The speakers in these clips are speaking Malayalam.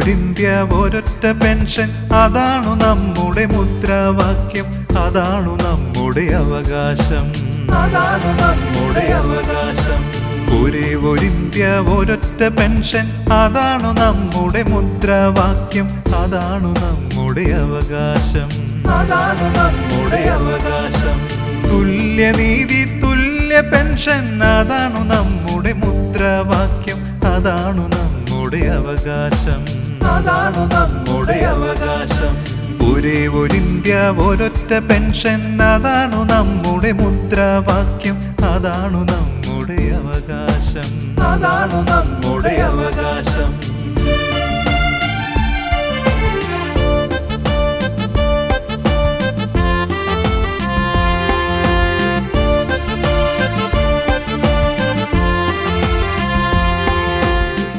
ഒരിന്ത്യ ഒരൊറ്റ പെൻഷൻ, അതാണു നമ്മുടെ മുദ്രാവാക്യം, അതാണു നമ്മുടെ അവകാശം, അതാണു നമ്മുടെ അവകാശം. ഒരേ ഒരിന്ത്യ ഒരൊറ്റ പെൻഷൻ, അതാണു നമ്മുടെ മുദ്രാവാക്യം, അതാണു നമ്മുടെ അവകാശം, അതാണു നമ്മുടെ അവകാശം. തുല്യനീതി തുല്യ പെൻഷൻ, അതാണു നമ്മുടെ മുദ്രാവാക്യം, അതാണു നമ്മുടെ അവകാശം, അതാണു നമ്മുടെ അവകാശം. ഒരേ ഒരിന്ത്യ ഒരൊറ്റ പെൻഷൻ, അതാണു നമ്മുടെ മുദ്രാവാക്യം, അതാണു നമ്മുടെ അവകാശം, അതാണു നമ്മുടെ അവകാശം.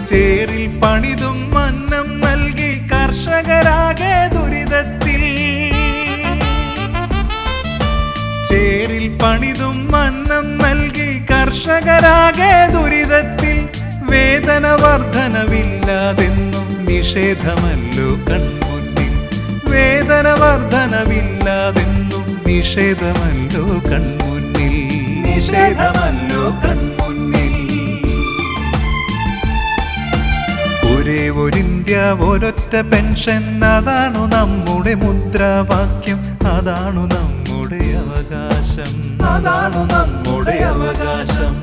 ചേരിൽ പണിതും അന്നം നൽകി കർഷകരാകെ ദുരിതത്തിൽ, ചേരിൽ പണിതും അന്നം നൽകി കർഷകരാകെ ദുരിതത്തിൽ, വേതന വർധനവില്ലാതെന്നും നിഷേധമല്ലോ കൺമുന്നിൽ, വേതന വർധനവില്ലാതെന്നും നിഷേധമല്ലോ കൺമുന്നിൽ, നിഷേധമല്ലോ കൺമുന്നിൽ. ഒരേ ഒരിന്ത്യ ഒരൊറ്റ പെൻഷൻ, അതാണു നമ്മുടെ മുദ്രാവാക്യം, അതാണു നമ്മുടെ അവകാശം, അതാണു നമ്മുടെ അവകാശം.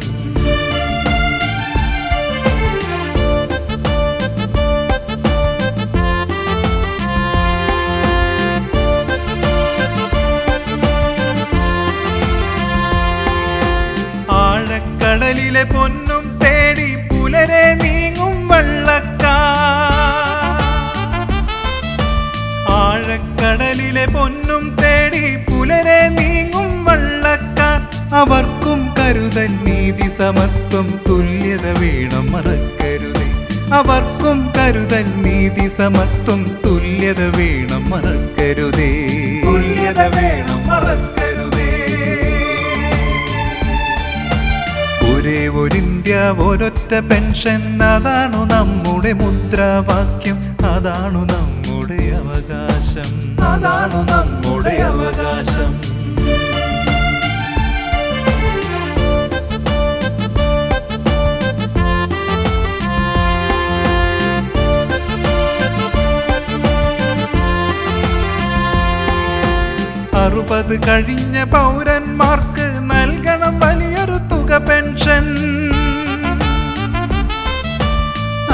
ആഴക്കടലിലെ പൊന്നും തേടി പുലരെ നീങ്ങും വള്ളക്കാർ, ആഴക്കടലിലെ പൊന്നും തേടി പുലരെ നീങ്ങും വള്ളക്കാർ, അവർക്കും കരുതൽ നീതി സമത്വം തുല്യത വേണം മറക്കരുതേ, അവർക്കും കരുതൽ നീതി സമത്വം തുല്യത വേണം മറക്കരുതേ, തുല്യത വേണം മറക്കരുതേ. ഒരേ ഒരിന്ത്യ ഒരൊറ്റ പെൻഷൻ, അതാണു നമ്മുടെ മുദ്രാവാക്യം, അതാണു നമ്മുടെ അവകാശം, അതാണു നമ്മുടെ അവകാശം. അറുപത് കഴിഞ്ഞ പൗരന്മാർക്ക് നൽകണം വലിയൊരു തുക പെൻഷൻ,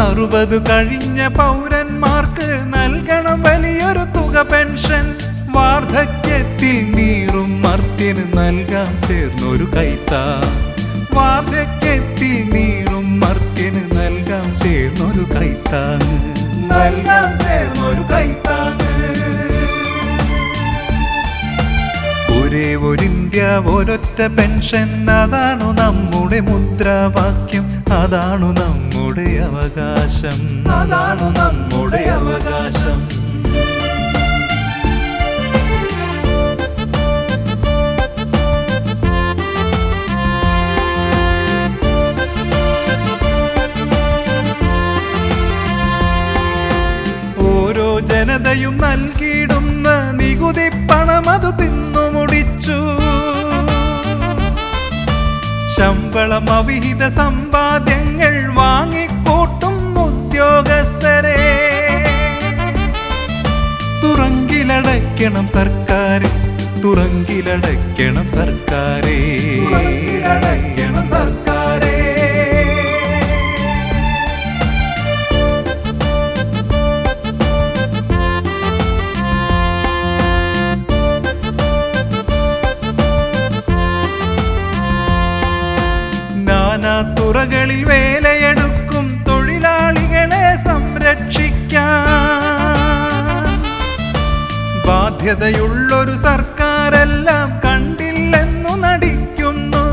60 കഴിഞ്ഞ പൗരന്മാർക്ക് നൽകണം വലിയൊരു തുക പെൻഷൻ, വാർദ്ധക്യത്തിൽ നീറും മർത്യന് നൽകാം ചേർന്നൊരു കൈത്താങ്, വാർദ്ധക്യത്തിൽ നീറും മർത്യന് നൽകാം ചേർന്നൊരു കൈത്താങ്, നൽകാം ചേർന്നൊരു കൈത്താങ്. ഒരേ ഒരിന്ത്യ ഒരൊറ്റ പെൻഷൻ, അതാണു നമ്മുടെ മുദ്രാവാക്യം, അതാണു നമ്മുടെ അവകാശം, അതാണു നമ്മുടെ അവകാശം. ഓരോ ജനതയും നൽകിയിടുന്ന നികുതി പണം അത് തിന്നു മുടിച്ചു, ശമ്പളം അവിഹിത സമ്പാദ്യങ്ങൾ വാങ്ങിക്കൂട്ടും ഉദ്യോഗസ്ഥരെ, തുറങ്കിലടയ്ക്കണം സർക്കാരെ, തുറങ്കിലടയ്ക്കണം സർക്കാരെ, തുറങ്കിലടയ്ക്കണം സർക്കാരെ. തുറകളിൽ വേലയെടുക്കും തൊഴിലാളികളെ സംരക്ഷിക്കാൻ ബാധ്യതയുള്ളൊരു സർക്കാരെല്ലാം കണ്ടില്ലെന്നു നടിക്കുന്നു,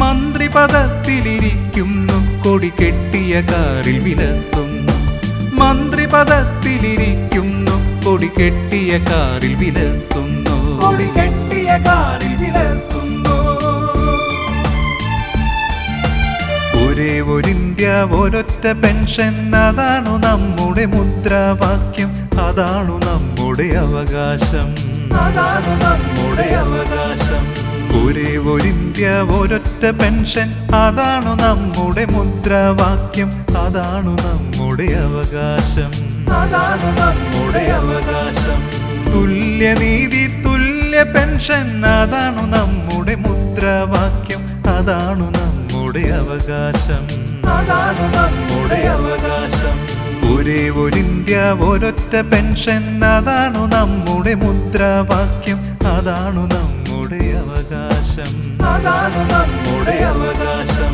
മന്ത്രി പദത്തിലിരിക്കുന്നു, കൊടി കെട്ടിയ കാറിൽ വിലസുന്നു, മന്ത്രി പദത്തിലിരിക്കുന്നു, കൊടി കെട്ടിയ കാറിൽ വിലസുന്നു, കൊടി കെട്ടിയ കാറിൽ വിലസുന്നു. ഒരേ ഒരിന്ത്യ ഒരൊറ്റ പെൻഷൻ, അതാണു നമ്മുടെ മുദ്രാവാക്യം, അതാണു നമ്മുടെ അവകാശം, അതാണു നമ്മുടെ അവകാശം. ഒരേ ഒരിന്ത്യ ഒരൊറ്റ പെൻഷൻ, അതാണു നമ്മുടെ മുദ്രാവാക്യം, അതാണു നമ്മുടെ അവകാശം, അതാണു നമ്മുടെ അവകാശം. തുല്യനീതി തുല്യ പെൻഷൻ, അതാണു നമ്മുടെ മുദ്രാവാക്യം, അതാണു നമ്മുടെ അവകാശം, അതാണു നമ്മുടെ അവകാശം. ഒരേ ഒരിന്ത്യ ഒരൊറ്റ പെൻഷൻ, അതാണു നമ്മുടെ മുദ്രാവാക്യം, അതാണു നമ്മുടെ അവകാശം, അതാണു നമ്മുടെ അവകാശം.